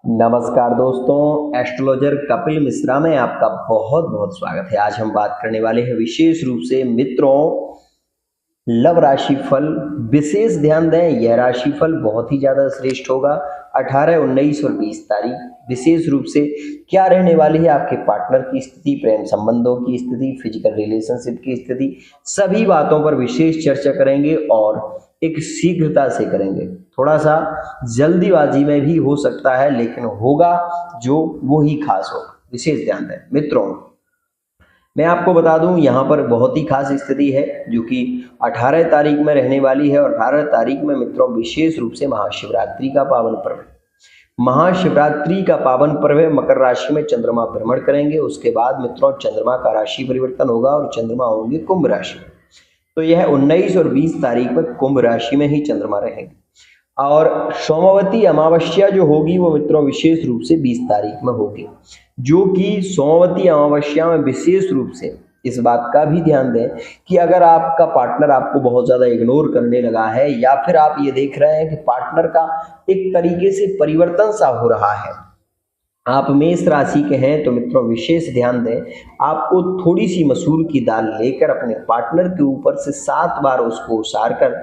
नमस्कार दोस्तों, एस्ट्रोलॉजर कपिल मिश्रा में आपका बहुत बहुत स्वागत है। आज हम बात करने वाले हैं विशेष रूप से मित्रों लव राशि फल। विशेष ध्यान दें, यह राशि फल बहुत ही ज्यादा श्रेष्ठ होगा। 18, 19 और 20 तारीख विशेष रूप से क्या रहने वाली है आपके पार्टनर की स्थिति, प्रेम संबंधों की स्थिति, फिजिकल रिलेशनशिप की स्थिति, सभी बातों पर विशेष चर्चा करेंगे और एक शीघ्रता से करेंगे। थोड़ा सा जल्दीबाजी में भी हो सकता है, लेकिन होगा जो वो ही खास होगा। विशेष ध्यान दें मित्रों। मैं आपको बता दूं, यहाँ पर बहुत ही खास स्थिति है जो कि 18 तारीख में रहने वाली है। और 18 तारीख में मित्रों विशेष रूप से महाशिवरात्रि का पावन पर्व है। महाशिवरात्रि का पावन पर्व है। मकर राशि में चंद्रमा भ्रमण करेंगे। उसके बाद मित्रों चंद्रमा का राशि परिवर्तन होगा और चंद्रमा होंगे कुंभ राशि में। तो यह 19 और 20 तारीख में कुंभ राशि में ही चंद्रमा रहेंगे। और सोमवती अमावस्या जो होगी वो मित्रों विशेष रूप से 20 तारीख में होगी, जो कि सोमवती अमावस्या में विशेष रूप से इस बात का भी ध्यान दें कि अगर आपका पार्टनर आपको बहुत ज्यादा इग्नोर करने लगा है, या फिर आप ये देख रहे हैं कि पार्टनर का एक तरीके से परिवर्तन सा हो रहा है, आप मेष राशि के हैं, तो मित्रों विशेष ध्यान दें। आपको थोड़ी सी मसूर की दाल लेकर अपने पार्टनर के ऊपर से 7 बार उसको उसार कर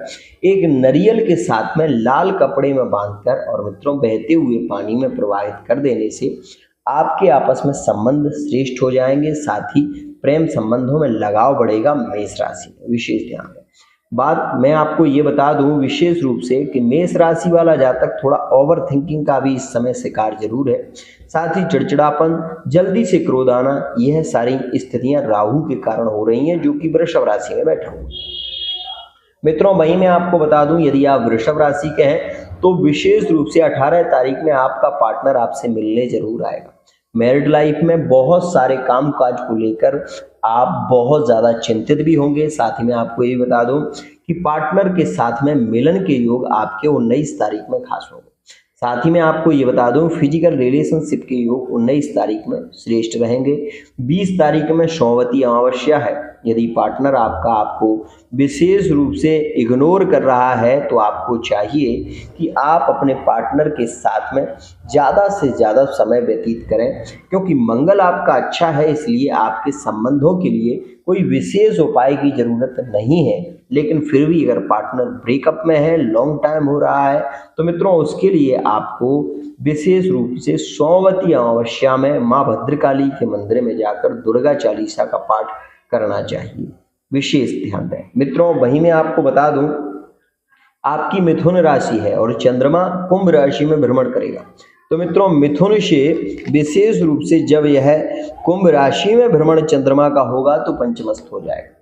एक नारियल के साथ में लाल कपड़े में बांधकर और मित्रों बहते हुए पानी में प्रवाहित कर देने से आपके आपस में संबंध श्रेष्ठ हो जाएंगे। साथ ही प्रेम संबंधों में लगाव बढ़ेगा। मेष राशि में विशेष ध्यान दें। बात मैं आपको ये बता दूं विशेष रूप से कि मेष राशि वाला जातक थोड़ा ओवर थिंकिंग का भी इस समय शिकार जरूर है। साथ ही चिड़चिड़ापन, जल्दी से क्रोध आना, यह सारी स्थितियां राहु के कारण हो रही हैं, जो कि वृषभ राशि में बैठा हुआ। मित्रों वहीं मैं आपको बता दूं, यदि आप वृषभ राशि के हैं तो विशेष रूप से 18 तारीख में आपका पार्टनर आपसे मिलने जरूर आएगा। मैरिड लाइफ में बहुत सारे काम काज को लेकर आप बहुत ज़्यादा चिंतित भी होंगे। साथ ही मैं आपको ये बता दूं कि पार्टनर के साथ में मिलन के योग आपके 19 तारीख में खास होंगे। साथ ही मैं आपको ये बता दूं फिजिकल रिलेशनशिप के योग 19 तारीख में श्रेष्ठ रहेंगे। 20 तारीख में सोमवती अमावस्या है। यदि पार्टनर आपको विशेष रूप से इग्नोर कर रहा है तो आपको चाहिए कि आप अपने पार्टनर के साथ में ज़्यादा से ज़्यादा समय व्यतीत करें, क्योंकि मंगल आपका अच्छा है। इसलिए आपके संबंधों के लिए कोई विशेष उपाय की जरूरत नहीं है। लेकिन फिर भी अगर पार्टनर ब्रेकअप में है, लॉन्ग टाइम हो रहा है, तो मित्रों उसके लिए आपको विशेष रूप से सोमवती अमावस्या में माँ भद्रकाली के मंदिर में जाकर दुर्गा चालीसा का पाठ करना चाहिए। विशेष ध्यान दें मित्रों। वहीं मैं आपको बता दूं, आपकी मिथुन राशि है और चंद्रमा कुंभ राशि में भ्रमण करेगा। तो मित्रों मिथुन से विशेष रूप से जब यह कुंभ राशि में भ्रमण चंद्रमा का होगा तो पंचमस्त हो जाएगा।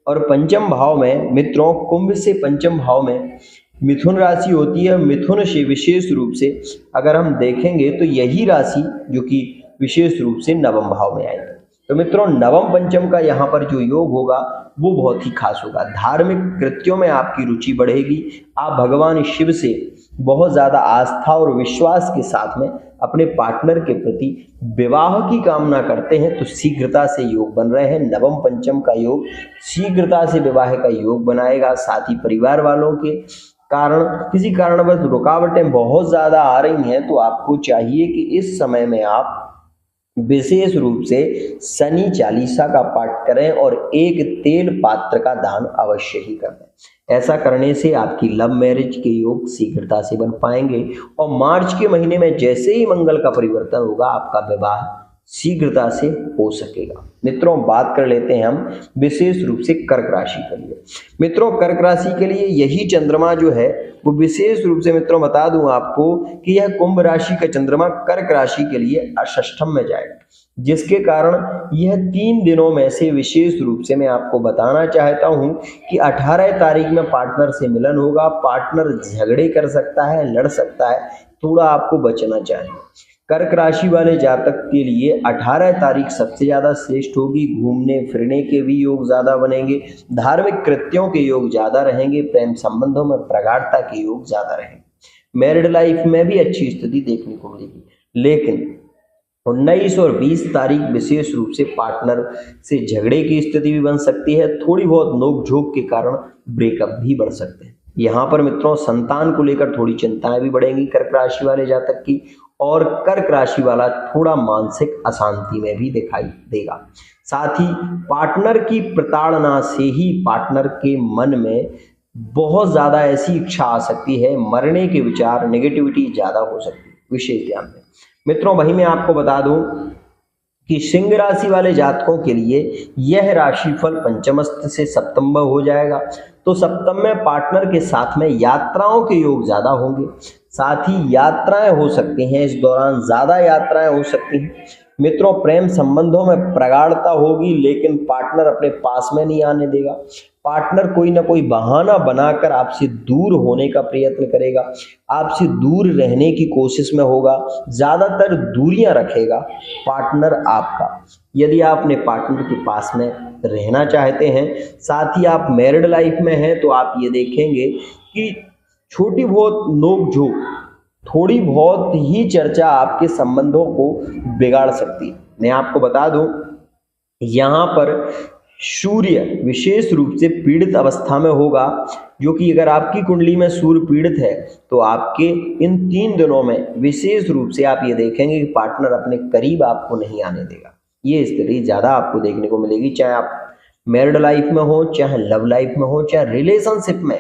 और पंचम भाव में मित्रों, कुंभ से पंचम भाव में मिथुन राशि होती है। मिथुन से विशेष रूप से अगर हम देखेंगे तो यही राशि जो कि विशेष रूप से नवम भाव में आएगी। तो मित्रों नवम पंचम का यहाँ पर जो योग होगा वो बहुत ही खास होगा। धार्मिक कृत्यों में आपकी रुचि बढ़ेगी। आप भगवान शिव से बहुत ज्यादा आस्था और विश्वास के साथ में अपने पार्टनर के प्रति विवाह की कामना करते हैं, तो शीघ्रता से योग बन रहे हैं। नवम पंचम का योग शीघ्रता से विवाह का योग बनाएगा। साथ ही परिवार वालों के कारण किसी कारणवश रुकावटें बहुत ज्यादा आ रही हैं, तो आपको चाहिए कि इस समय में आप विशेष रूप से शनि चालीसा का पाठ करें और एक तेल पात्र का दान अवश्य ही करें। ऐसा करने से आपकी लव मैरिज के योग शीघ्रता से बन पाएंगे। और मार्च के महीने में जैसे ही मंगल का परिवर्तन होगा आपका विवाह शीघ्रता से हो सकेगा। मित्रों बात कर लेते हैं हम विशेष रूप से कर्क राशि के लिए। मित्रों कर्क राशि के लिए यही चंद्रमा जो है वो विशेष रूप से मित्रों बता दूं आपको कि यह कुंभ राशि का चंद्रमा कर्क राशि के लिए अष्टम में जाएगा, जिसके कारण यह 3 दिनों में से विशेष रूप से मैं आपको बताना चाहता हूं कि 18 तारीख में पार्टनर से मिलन होगा। पार्टनर झगड़े कर सकता है, लड़ सकता है, थोड़ा आपको बचना चाहिए। कर्क राशि वाले जातक के लिए 18 तारीख सबसे ज्यादा श्रेष्ठ होगी। घूमने फिरने के भी योग ज्यादा बनेंगे। धार्मिक कृत्यों के योग ज्यादा रहेंगे। प्रेम संबंधों में प्रगाढ़ता के योग ज्यादा रहेंगे। मैरिड लाइफ में भी अच्छी स्थिति देखने को मिलेगी। लेकिन 19 और 20 तारीख विशेष रूप से पार्टनर से झगड़े की स्थिति भी बन सकती है। थोड़ी बहुत नोकझोंक के कारण ब्रेकअप भी बढ़ सकते हैं। यहाँ पर मित्रों संतान को लेकर थोड़ी चिंताएं भी बढ़ेंगी कर्क राशि वाले जातक की। और कर्क राशि वाला थोड़ा मानसिक अशांति में भी दिखाई देगा। साथ ही पार्टनर की प्रताड़ना से ही पार्टनर के मन में बहुत ज़्यादा ऐसी इच्छा आ सकती है, मरने के विचार, नेगेटिविटी ज़्यादा हो सकती है, विशेष ध्यान दें मित्रों। वहीं मैं आपको बता दूं कि सिंह राशि वाले जातकों के लिए यह राशिफल पंचमस्त से सप्तम में हो जाएगा। तो सप्तम में पार्टनर के साथ में यात्राओं के योग ज़्यादा होंगे, साथ ही यात्राएं हो सकती हैं, इस दौरान ज़्यादा यात्राएं हो सकती हैं मित्रों। प्रेम संबंधों में प्रगाढ़ता होगी, लेकिन पार्टनर अपने पास में नहीं आने देगा। पार्टनर कोई ना कोई बहाना बनाकर आपसे दूर होने का प्रयत्न करेगा, आपसे दूर रहने की कोशिश में होगा, ज़्यादातर दूरियां रखेगा पार्टनर आपका। यदि आप अपने पार्टनर के पास में रहना चाहते हैं, साथ ही आप मैरिड लाइफ में हैं, तो आप ये देखेंगे कि छोटी बहुत नोक-झोंक, थोड़ी बहुत ही चर्चा आपके संबंधों को बिगाड़ सकती है। मैं आपको बता दूं, यहाँ पर सूर्य विशेष रूप से पीड़ित अवस्था में होगा, जो कि अगर आपकी कुंडली में सूर्य पीड़ित है तो आपके इन 3 दिनों में विशेष रूप से आप ये देखेंगे कि पार्टनर अपने करीब आपको नहीं आने देगा। ये स्थिति ज़्यादा आपको देखने को मिलेगी, चाहे आप मैरिड लाइफ में हो, चाहे लव लाइफ में हो, चाहे रिलेशनशिप में।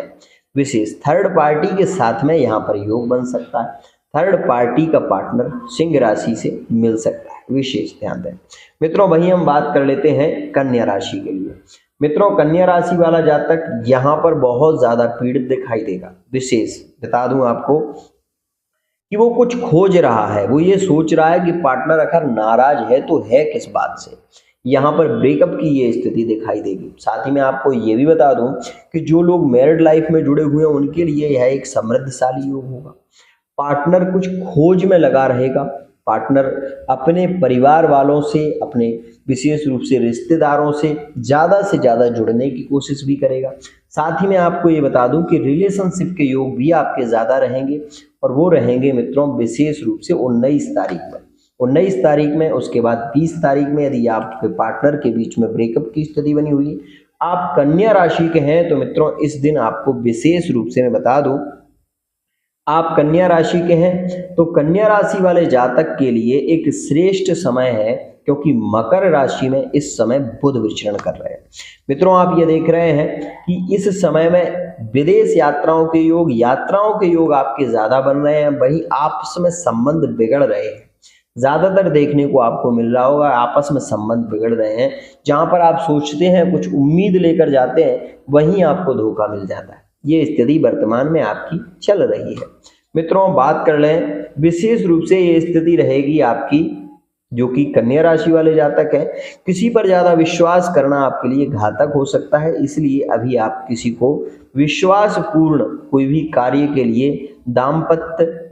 विशेष थर्ड पार्टी के साथ में यहाँ पर योग बन सकता है, थर्ड पार्टी का पार्टनर सिंह राशि से मिल सकता है, विशेष ध्यान दें मित्रों। वहीं हम बात कर लेते हैं कन्या राशि के लिए। मित्रों, कन्या राशि वाला जातक यहाँ पर बहुत ज़्यादा पीड़ित दिखाई देगा। विशेष बता दूं आपको कि वो कुछ खोज रहा है, वो ये सोच रहा है कि पार्टनर अगर नाराज है तो है किस बात से। यहाँ पर ब्रेकअप की ये स्थिति दिखाई देगी। साथ ही मैं आपको ये भी बता दूं कि जो लोग मैरिड लाइफ में जुड़े हुए हैं उनके लिए यह एक समृद्धशाली योग होगा। पार्टनर कुछ खोज में लगा रहेगा, पार्टनर अपने परिवार वालों से, अपने विशेष रूप से रिश्तेदारों से ज़्यादा जुड़ने की कोशिश भी करेगा। साथ ही मैं आपको ये बता दूं कि रिलेशनशिप के योग भी आपके ज़्यादा रहेंगे, और वो रहेंगे मित्रों विशेष रूप से 19 तारीख में। 19 तारीख में, उसके बाद 20 तारीख में यदि आपके पार्टनर के बीच में ब्रेकअप की स्थिति बनी हुई है, आप कन्या राशि के हैं, तो मित्रों इस दिन आपको विशेष रूप से मैं बता दूं, आप कन्या राशि के हैं तो कन्या राशि वाले जातक के लिए एक श्रेष्ठ समय है, क्योंकि मकर राशि में इस समय बुध विचरण कर रहे हैं। मित्रों, आप ये देख रहे हैं कि इस समय में विदेश यात्राओं के योग आपके ज्यादा बन रहे हैं। वहीं आपस में संबंध बिगड़ रहे हैं, ज्यादातर देखने को आपको मिल रहा होगा आपस में संबंध बिगड़ रहे हैं। जहां पर आप सोचते हैं, कुछ उम्मीद लेकर जाते हैं, वहीं आपको धोखा मिल जाता है। ये स्थिति वर्तमान में आपकी चल रही है। मित्रों, बात कर लें, विशेष रूप से ये स्थिति रहेगी आपकी जो कि कन्या राशि वाले जातक हैं। किसी पर ज़्यादा विश्वास करना आपके लिए घातक हो सकता है, इसलिए अभी आप किसी को विश्वासपूर्ण कोई भी कार्य के लिए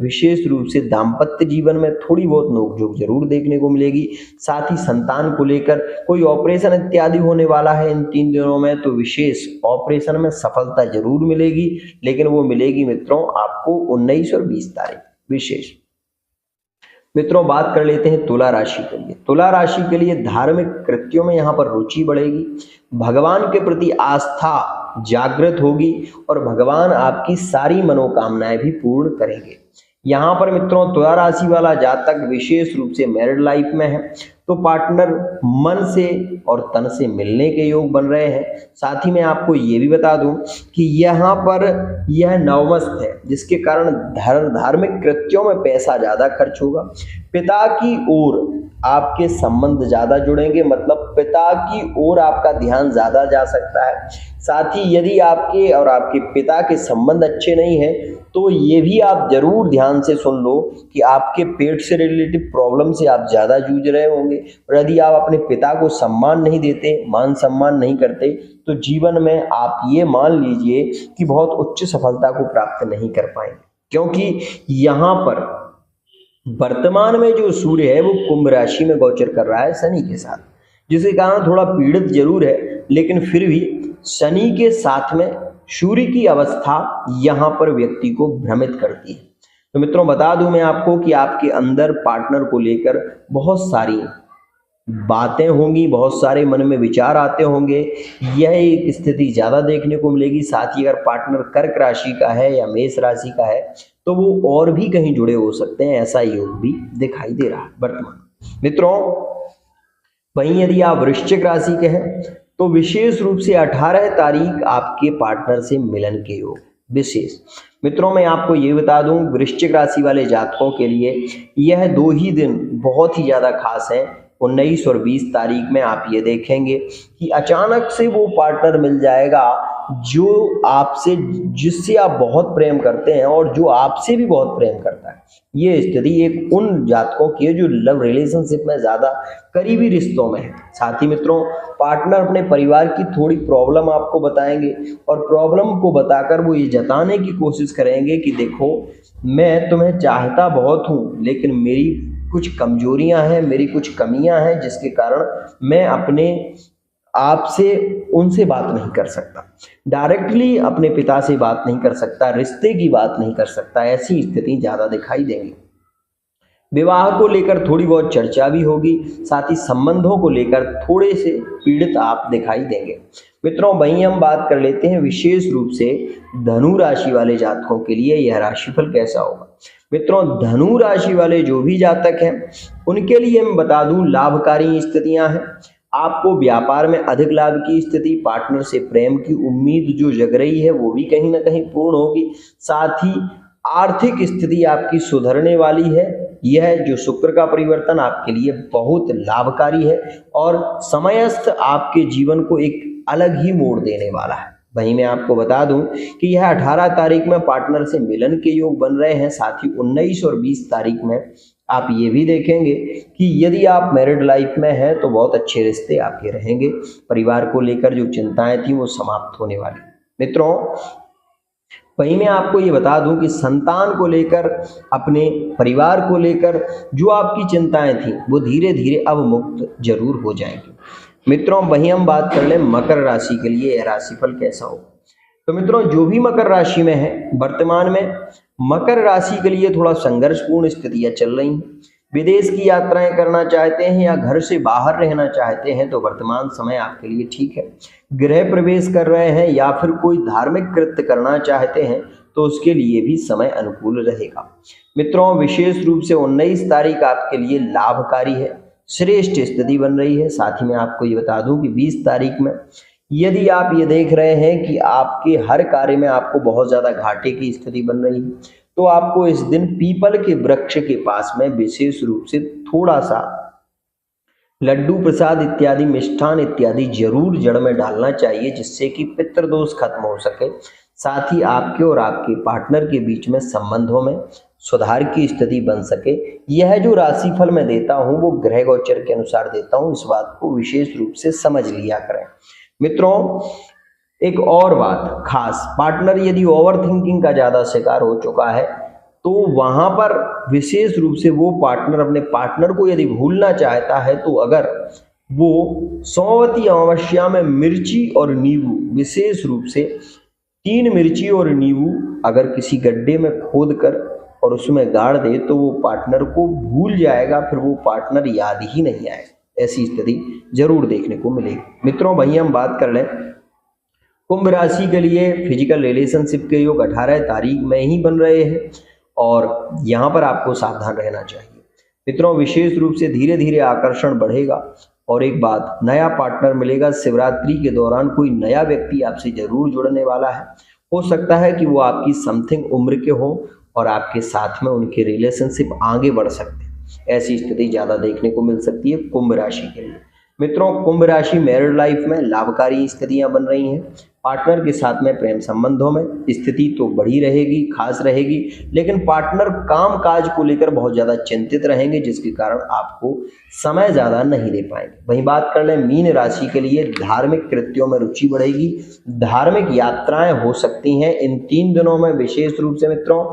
विशेष रूप से दाम्पत्य जीवन में थोड़ी बहुत नोकझोंक जरूर देखने को मिलेगी। साथ ही संतान को लेकर कोई ऑपरेशन इत्यादि होने वाला है इन 3 दिनों में, तो विशेष ऑपरेशन में सफलता जरूर मिलेगी, लेकिन वो मिलेगी मित्रों आपको 19 और 20 तारीख विशेष। मित्रों, बात कर लेते हैं तुला राशि के लिए। तुला राशि के लिए धार्मिक कृत्यों में यहाँ पर रुचि बढ़ेगी, भगवान के प्रति आस्था जागृत होगी और भगवान आपकी सारी मनोकामनाएं भी पूर्ण करेंगे। यहाँ पर मित्रों तुला राशि वाला जातक विशेष रूप से मैरिड लाइफ में है, तो पार्टनर मन से और तन से मिलने के योग बन रहे हैं। साथ ही मैं आपको ये भी बता दूं कि यहाँ पर यह नवमस्त है, जिसके कारण धार्मिक कृत्यों में पैसा ज़्यादा खर्च होगा। पिता की ओर आपके संबंध ज़्यादा जुड़ेंगे, मतलब पिता की ओर आपका ध्यान ज़्यादा जा सकता है। साथ ही यदि आपके और आपके पिता के संबंध अच्छे नहीं हैं, तो ये भी आप जरूर ध्यान से सुन लो कि आपके पेट से रिलेटेड प्रॉब्लम से आप ज़्यादा जूझ रहे होंगे। और यदि आप अपने पिता को सम्मान नहीं देते, मान सम्मान नहीं करते, तो जीवन में आप ये मान लीजिए कि बहुत उच्च सफलता को प्राप्त नहीं कर पाएंगे। क्योंकि यहाँ पर वर्तमान में जो सूर्य है वो कुंभ राशि में गोचर कर रहा है शनि के साथ, जिसके कारण थोड़ा पीड़ित जरूर है, लेकिन फिर भी शनि के साथ में सूर्य की अवस्था यहाँ पर व्यक्ति को भ्रमित करती है। तो मित्रों, बता दूं मैं आपको कि आपके अंदर पार्टनर को लेकर बहुत सारी बातें होंगी, बहुत सारे मन में विचार आते होंगे। यह एक स्थिति ज़्यादा देखने को मिलेगी। साथ ही अगर पार्टनर कर्क राशि का है या मेष राशि का है, तो वो और भी कहीं जुड़े हो सकते हैं, ऐसा योग भी दिखाई दे रहा है वर्तमान। मित्रों, वहीं यदि आप वृश्चिक राशि के हैं तो विशेष रूप से 18 तारीख आपके पार्टनर से मिलन के योग विशेष। मित्रों, मैं आपको ये बता दूं, वृश्चिक राशि वाले जातकों के लिए यह 2 ही दिन बहुत ही ज्यादा खास हैं। 19 और 20 तारीख में आप ये देखेंगे कि अचानक से वो पार्टनर मिल जाएगा जो आपसे, जिससे आप बहुत प्रेम करते हैं और जो आपसे भी बहुत प्रेम करता है। ये स्थिति एक उन जातकों की है जो लव रिलेशनशिप में ज्यादा करीबी रिश्तों में है। साथ ही मित्रों, पार्टनर अपने परिवार की थोड़ी प्रॉब्लम आपको बताएंगे और प्रॉब्लम को बताकर वो ये जताने की कोशिश करेंगे कि देखो, मैं तुम्हें चाहता बहुत हूँ, लेकिन मेरी कुछ कमजोरियां हैं, मेरी कुछ कमियां हैं, जिसके कारण मैं अपने आपसे उनसे बात नहीं कर सकता, डायरेक्टली अपने पिता से बात नहीं कर सकता, रिश्ते की बात नहीं कर सकता। ऐसी स्थिति ज्यादा दिखाई देंगी। विवाह को लेकर थोड़ी बहुत चर्चा भी होगी, साथ ही संबंधों को लेकर थोड़े से पीड़ित आप दिखाई देंगे। मित्रों, वहीं हम बात कर लेते हैं विशेष रूप से धनु राशि वाले जातकों के लिए यह राशिफल कैसा होगा। मित्रों, धनु राशि वाले जो भी जातक हैं उनके लिए मैं बता दूं, लाभकारी स्थितियां हैं। आपको व्यापार में अधिक लाभ की स्थिति, पार्टनर से प्रेम की उम्मीद जो जग रही है वो भी कहीं ना कहीं पूर्ण होगी। साथ ही आर्थिक स्थिति आपकी सुधरने वाली है। यह जो शुक्र का परिवर्तन आपके लिए बहुत लाभकारी है और समयस्थ आपके जीवन को एक अलग ही मोड़ देने वाला है। वहीं मैं आपको बता दूं कि यह 18 तारीख में पार्टनर से मिलन के योग बन रहे हैं। साथ ही 19 और 20 तारीख में आप ये भी देखेंगे कि यदि आप मैरिड लाइफ में हैं तो बहुत अच्छे रिश्ते आपके रहेंगे। परिवार को लेकर जो चिंताएं थी वो समाप्त होने वाली। मित्रों, वहीं मैं आपको ये बता दूं कि संतान को लेकर, अपने परिवार को लेकर जो आपकी चिंताएं थी वो धीरे धीरे अब मुक्त जरूर हो जाएंगी। मित्रों, वहीं हम बात कर लें मकर राशि के लिए यह राशिफल कैसा होगा। तो मित्रों, जो भी मकर राशि में है, वर्तमान में मकर राशि के लिए थोड़ा संघर्षपूर्ण स्थितियां चल रही हैं। विदेश की यात्राएं करना चाहते हैं या घर से बाहर रहना चाहते हैं तो वर्तमान समय आपके लिए ठीक है। गृह प्रवेश कर रहे हैं या फिर कोई धार्मिक कृत्य करना चाहते हैं तो उसके लिए भी समय अनुकूल रहेगा। मित्रों, विशेष रूप से 19 तारीख आपके लिए लाभकारी है, श्रेष्ठ स्थिति बन रही है। साथ ही मैं आपको ये बता दूं कि 20 तारीख में यदि आप ये देख रहे हैं कि आपके हर कार्य में आपको बहुत ज्यादा घाटे की स्थिति बन रही है तो आपको इस दिन पीपल के वृक्ष के पास में विशेष रूप से थोड़ा सा लड्डू प्रसाद इत्यादि, मिष्ठान इत्यादि जरूर जड़ में डालना चाहिए, जिससे कि पितृदोष खत्म हो सके। साथ ही आपके और आपके पार्टनर के बीच में संबंधों में सुधार की स्थिति बन सके। यह जो राशिफल मैं देता हूं वो ग्रह गोचर के अनुसार देता हूं, इस बात को विशेष रूप से समझ लिया करें। मित्रों, एक और बात खास, पार्टनर यदि ओवर थिंकिंग का ज्यादा शिकार हो चुका है तो वहां पर विशेष रूप से वो पार्टनर अपने पार्टनर को यदि भूलना चाहता है तो अगर वो सोमवती अमावस्या में मिर्ची और नींबू, विशेष रूप से 3 मिर्ची और नींबू अगर किसी गड्ढे में खोद कर और उसमें गाड़ दे तो वो पार्टनर को भूल जाएगा, फिर वो पार्टनर याद ही नहीं आएगा। ऐसी स्थिति जरूर देखने को मिलेगी। मित्रों, वहीं हम बात कर लें कुंभ राशि के लिए फिजिकल रिलेशनशिप के योग 18 तारीख में ही बन रहे हैं और यहाँ पर आपको सावधान रहना चाहिए। मित्रों, विशेष रूप से धीरे धीरे आकर्षण बढ़ेगा और एक बात, नया पार्टनर मिलेगा। शिवरात्रि के दौरान कोई नया व्यक्ति आपसे जरूर जुड़ने वाला है। हो सकता है कि वो आपकी समथिंग उम्र के हो और आपके साथ में उनके रिलेशनशिप आगे बढ़ सकते हैं। ऐसी स्थिति ज्यादा देखने को मिल सकती है कुंभ राशि के लिए। मित्रों, कुंभ राशि मैरिड लाइफ में लाभकारी स्थितियां बन रही हैं। पार्टनर के साथ में प्रेम संबंधों में स्थिति तो बढ़ी रहेगी, खास रहेगी, लेकिन पार्टनर काम काज को लेकर बहुत ज्यादा चिंतित रहेंगे, जिसके कारण आपको समय ज्यादा नहीं दे पाएंगे। वहीं बात कर लें मीन राशि के लिए, धार्मिक कृत्यों में रुचि बढ़ेगी, धार्मिक यात्राएं हो सकती हैं इन 3 दिनों में विशेष रूप से। मित्रों,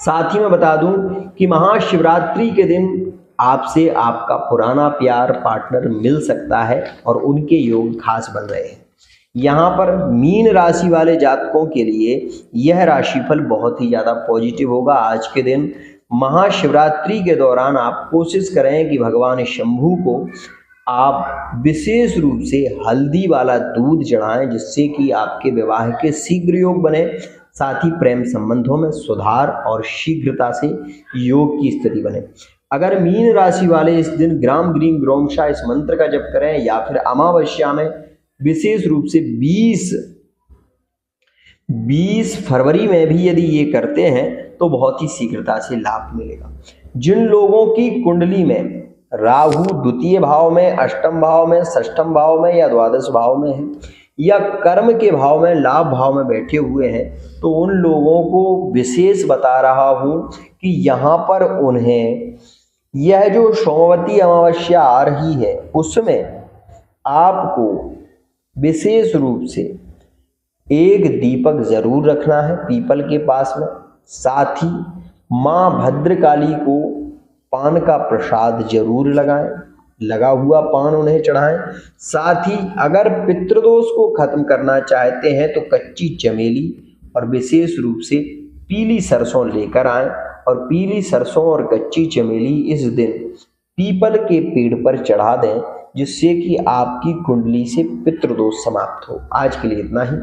साथ ही मैं बता दूं कि महाशिवरात्रि के दिन आपसे आपका पुराना प्यार पार्टनर मिल सकता है और उनके योग खास बन रहे हैं। यहाँ पर मीन राशि वाले जातकों के लिए यह राशिफल बहुत ही ज्यादा पॉजिटिव होगा। आज के दिन महाशिवरात्रि के दौरान आप कोशिश करें कि भगवान शंभू को आप विशेष रूप से हल्दी वाला दूध चढ़ाएं, जिससे कि आपके विवाह के शीघ्र योग बने। साथ ही प्रेम संबंधों में सुधार और शीघ्रता से योग की स्थिति बने। अगर मीन राशि वाले इस दिन ग्राम ग्रीम ग्रोमशा इस मंत्र का जप करें या फिर अमावस्या में विशेष रूप से 20 फरवरी में भी यदि ये करते हैं तो बहुत ही शीघ्रता से लाभ मिलेगा। जिन लोगों की कुंडली में राहु द्वितीय भाव में, अष्टम भाव में, षष्ठम भाव में या द्वादश भाव में है या कर्म के भाव में, लाभ भाव में बैठे हुए हैं, तो उन लोगों को विशेष बता रहा हूं कि यहाँ पर उन्हें यह जो सोमवती अमावस्या आ रही है उसमें आपको विशेष रूप से एक दीपक जरूर रखना है पीपल के पास में। साथ ही मां भद्रकाली को पान का प्रसाद जरूर लगाएं, लगा हुआ पान उन्हें चढ़ाएं। साथ ही अगर पितृदोष को खत्म करना चाहते हैं तो कच्ची चमेली और विशेष रूप से पीली सरसों लेकर आएं और पीली सरसों और कच्ची चमेली इस दिन पीपल के पेड़ पर चढ़ा दें, जिससे कि आपकी कुंडली से पितृदोष समाप्त हो। आज के लिए इतना ही।